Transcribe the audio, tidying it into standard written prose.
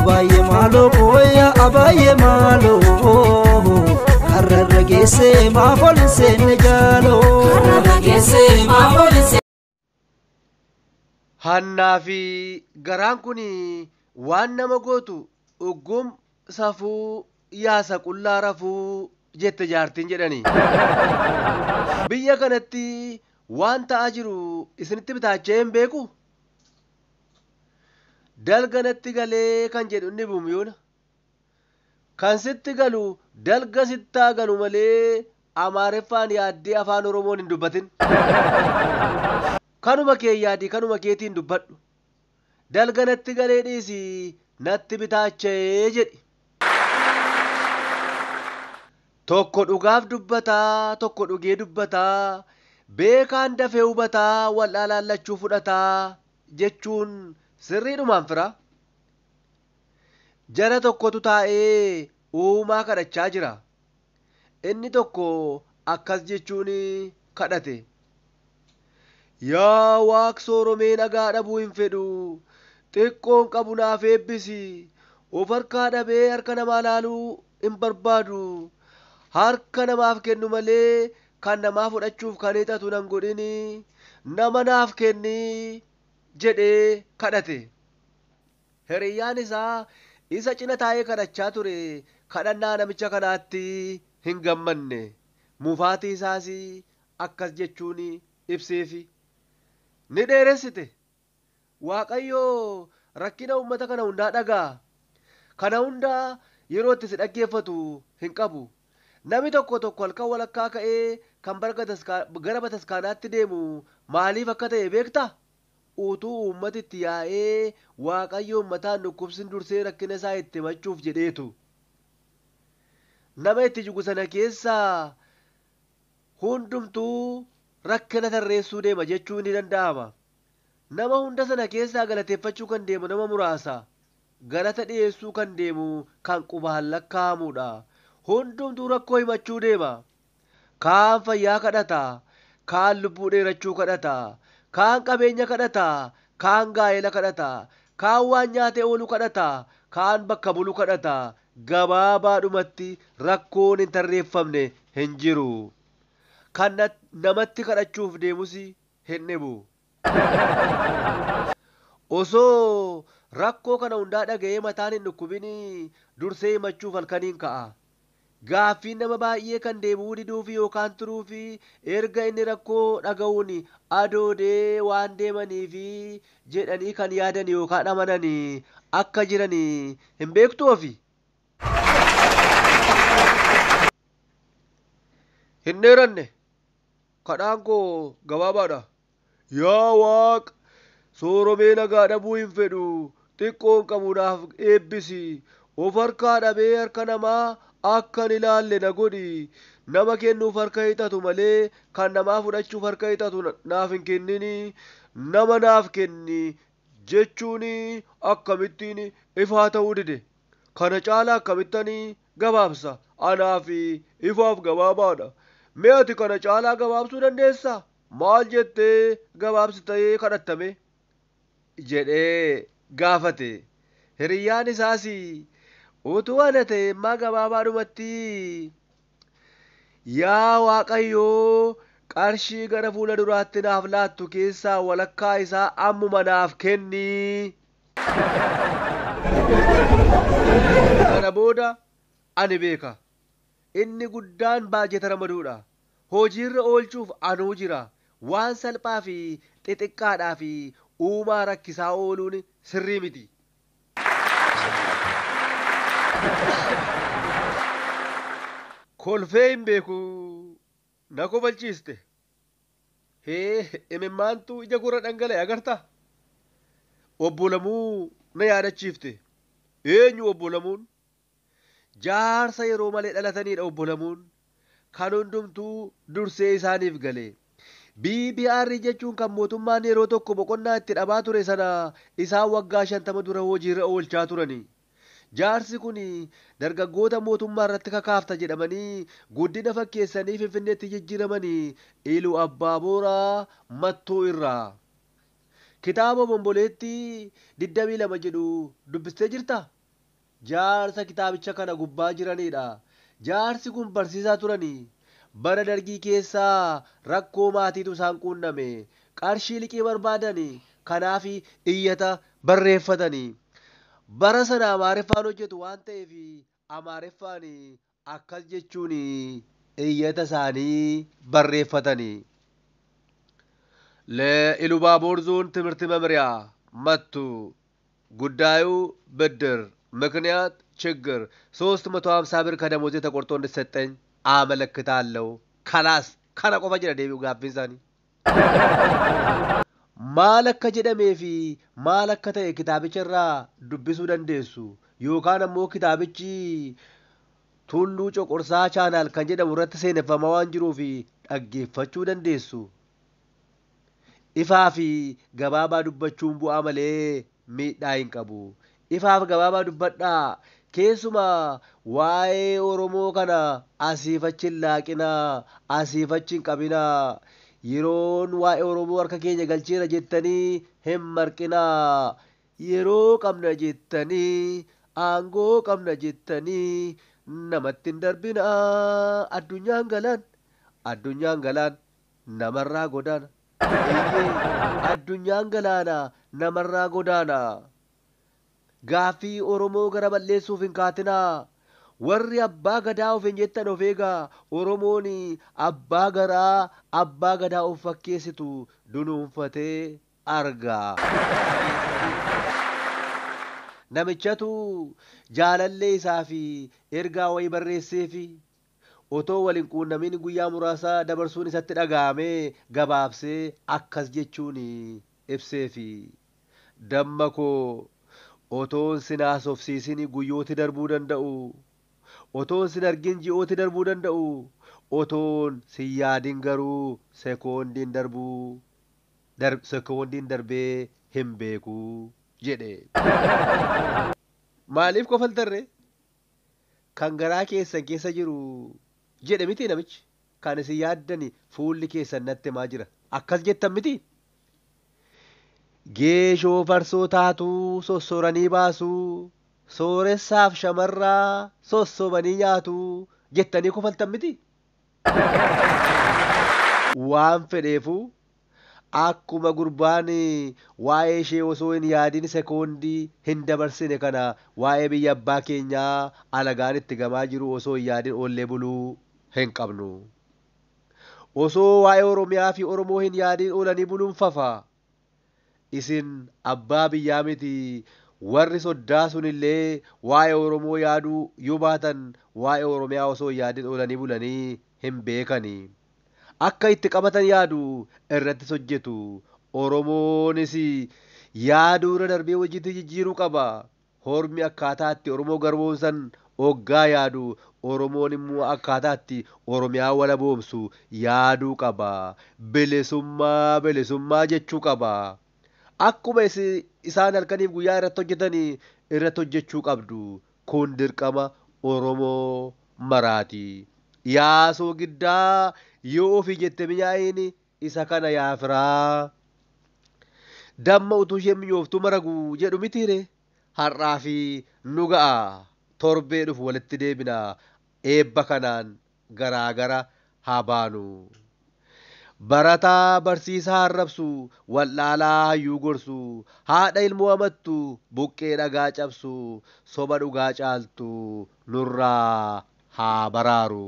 abaye malo boya abaye malo karra gese ma folse ne jalo karra gese ma folse Hannaa fi garaan kun waan nama gootu uggum safuu yaasa qullaa rafuu jette jaartiin jedhani. Biyya kanatti waan ta'aa jiru isinitti bitaachee hin beeku. Dalganatti galee kan jedhu inni buumyoona. Kan sitti galu dalga sittaa galu malee Amaariffaan yaaddee afaan Oromoon hin dubbatin. Kanuma kee yaadii kanuma keetiin dubbadhu. Dalganatti galee dhiisi natti bitaachee jedhi. Tokko dhugaaf dubbataa, tokko dhugee dubbataa, beekaan dafee hubataa, wal'aalaallachuu fudhataa jechuun sirriidhumaan fira. Jara tokkotu taa'ee uumaa kadhachaa jira. Inni tokko akkas jechuun kadhate. Yaa Waaq sooromee nagaa dhabuu hin fedhu, xiqqoon qabu naaf eebbisi, of harkaa dhabee harka namaa laaluu hin barbaadu. Harka namaaf kennu malee kan namaa fudhachuuf kan hiixatu nan godhini, nama naaf kenni jedhee kadhate. Hiriyyaan isaa isa cina taa'ee kadhachaa ture. Kadhannaa namicha kanaatti hin gammanne. Mufaatii isaas akkas jechuun ibseefi. Ni dheeressite. Waaqayyoo rakkina uummata kana hundaa dhagaa. Kana hundaa yeroo itti si dhaggeeffatu hin qabu. Nami tokko halkan walakkaa ka'ee kan gara bataskaanaatti deemu maaliif akka ta'e beektaa? Utuu uummati itti yaa'ee Waaqayyo uummataan dhukkubsin dursee rakkina isaa itti himachuuf jedheetu. Nama itti jugu sana keessaa hundumtuu rakkina tarreessuu deema jechuun ni danda'ama. Nama hunda sana keessaa galateeffachuu kan deemu nama muraasa. Galata dhiyeessuu kan deemu kan qubaan lakkaa'amudha. Hundumtuu rakkoo himachuu deema. Kaan fayyaa kadhata, kaan lubbuu dheerachuu kadhata, kaan qabeenya kadhata, kaan gaa'ela kadhata, kaan waan nyaatee oolu kadhata, kaan bakka bulu kadhata. Gabaabaadhumatti rakkoon hin tarreeffamne hin jiru. Kan namatti kadhachuuf deemus hin dhibu. Osoo rakkoo kana hundaa dhaga'ee mataan hin dhukkubin dursee himachuuf halkaniin ka'a. Gaaffiin nama baay'ee kan deebi'uu diduufi yookaan turuufi erga inni rakkoo dhaga'uun adoodee waan deemaniifi jedhanii kan yaadan yookaan amananii akka jiran hin beektu ofi. Hin dheeranne kadhaan koo gabaabaadha. Yaa Waaq sooromee nagaa dhabuu hin fedhu, xiqqoon qabuudhaaf eebbisi, of harkaa dhabee harka namaa akka hin ilaalle na godhi. Nama kennuuf harka hiixatu malee kan namaa fudhachuuf harka hiixatu naaf hin kennini. Nama naaf kenni jechuun akkamittiin ifaa ta'uu dide. Kana caalaa akkamittiin gabaabsa. Anaaf ifaaf gabaabaadha. Mee ati kana caalaa gabaabsuu dandeessaa? Maal jettee gabaabsitee kadhattame? Jedhee gaafate. Hiriyyaan isaas utuu ana ta'e immaa gabaabaadhumatti yaa Waaqayyoo qarshii gara fuula duraatti naaf laattu keessaa walakkaa isaa ammuma naaf kenni. Kana booda ani beeka. Inni guddaan baajeta ramaduudha. Hojiirra oolchuuf anuu jira. Waan salphaa fi xixiqqaadhaa fi uumaa rakkisaa ooluun sirrii miti. Kolfee hin beeku na kofalchiiste. Imimmaantu ija gurra dhangala'e agarta. Obbolamuu na yaadachiifte. Eenyu obbolamuun? Jaarsa yeroo malee dhalataniidha obbolamuun. Kan hundumtuu dursee isaaniif gale. BBR jechuun kan mootummaan yeroo tokko boqonnaa itti dhabaa ture sana isaan waggaa 50 dura hojiirra oolchaa turani. Jaarsi kun dargaggoota mootummaa irratti kakaafta jedhamanii guddina fakkeessanii Finfinneetti jijjiiramanii Iluu Abbaa Booraa Mattuu irraa. Kitaaba Bomboleetti 22 jedhu dubbistee jirta? jaarsa kitaabicha kana gubbaa jiranidha. Jaarsi kun barsiisaa turanii. Bara dargii keessaa rakkoo maatiitu isaan quunname. Qarshii liqii barbaadanii. Kanaaf iyyata barreeffatanii. Bara sana Amaariffaan hojjetu waan ta'eef Amaariffaan akkas jechuun iyyata isaanii barreeffatanii. ለኢሉባቦር ዞን ትምህርት መምሪያ መቱ ጉዳዩ ብድር ምክንያት ችግር 350 ብር ከደሞዜ ተቆርጦ እንድሰጠኝ አመለክታለሁ። ከላስ ከነ ቆፈ ጀደ ዴቢው ጋፊንሳኒ ማለከ ጀደሜፊ ማለከ ተኤ ኪታቢቸራ ዱቢሱ ደንዴሱ ዮካን አሞ ኪታቢቺ ቱሉ ጮቆርሳ ቻናል ከን ጀደሙ ረት ሴነፈማ ዋን ጅሩፊ dhaggeeffachuu dandeessu. Ifaa fi gabaabaa dubbachuun bu'aa malee miidhaa hin qabu. Ifaaf gabaabaa dubbadhaa. Keessumaa waa'ee Oromoo kana asiif achi hin laaqinaa, asiif achi hin qabinaa. Yeroon waa'ee Oromoo harka keenya galcheera jettanii hin marqinaa. Yeroo qabna jettanii, aangoo qabna jettanii namatti hin darbinaa. Addunyaan galaan namarraa godaana. Addunyaan galaana namarraa godaana. Gaaffii Oromoo gara balleessuuf hin kaatinaa. Warri abbaa gadaa of hin jettan of eegaa. Oromoon abbaa garaa abbaa gadaa of fakkeessitu dunuunfatee argaa. Namichatu jaalallee isaa fi ergaa wayii barreesseefi otoo waliin quunnamin guyyaa muraasaa dabarsuun isatti dhaga'amee gabaabsee akkas jechuun ibseefi. Damma koo otoon sin haasofsiisin guyyooti darbuu danda'u. Otoon sin argin ji'ooti darbuu danda'u. Otoon sin yaadin garuu sekoondiin darbee hin beeku jedhe. Maaliif kofaltarre? Kan garaa keessan keessa jiru jedhe miti namichi. Kan isin yaaddani fuulli keessan natti himaa jira. Akkas jettan miti. Geeshoo farsoo taatuu sossoranii baasuu, sooressaaf shamarraa sossobanii nyaatuu jettanii kofaltan miti. Waan fedheefuu akkuma gurbaan waa'ee ishee osoo hin yaadin sekoondii hin dabarsine kana waa'ee biyya abbaa keenyaa alagaan itti gamaa jiru osoo hin yaadin oollee buluu hin qabnu. Osoo waa'ee Oromiyaa fi Oromoo hin yaadin oolanii buluun fafa. Isin abbaa biyyaa miti. Warri soddaa sunillee waa'ee Oromoo yaaduu yoo baatan waa'ee Oromiyaa osoo hin yaadin oolanii bulanii hin beekani. Akka itti qabatan yaadu irrattis hojjetu. Oromoonis yaaduu irra darbee hojiitti jijjiiruu qaba. Hormi akkaataatti Oromoo garboomsan hoggaa yaadu, Oromoon immoo akkaataatti Oromiyaa wala boomsu yaaduu qaba. Bilisummaa jechuu qaba. Akkuma isaan halkaniif guyyaa irratti hojjetanii irratti hojjechuu qabdu. Kun dirqama Oromoo maraati. Yaasoo giddaa yoo ofii jette mi'aayin isa kana yaafiraa. Damma utuu isheen mi'ooftuu maragu jedhu mitiire. Har'aa fi nu ga'a. Torbee dhufu walitti deebina. Eebba kanaan garaagara haa baanu. Barataa barsiisaa arrabsu, wallaalaa hayyuu gorsu, haadha ilmoo amattu, buqqee dhagaa cabsu, soba dhugaa caaltu nurraa haa baraaru.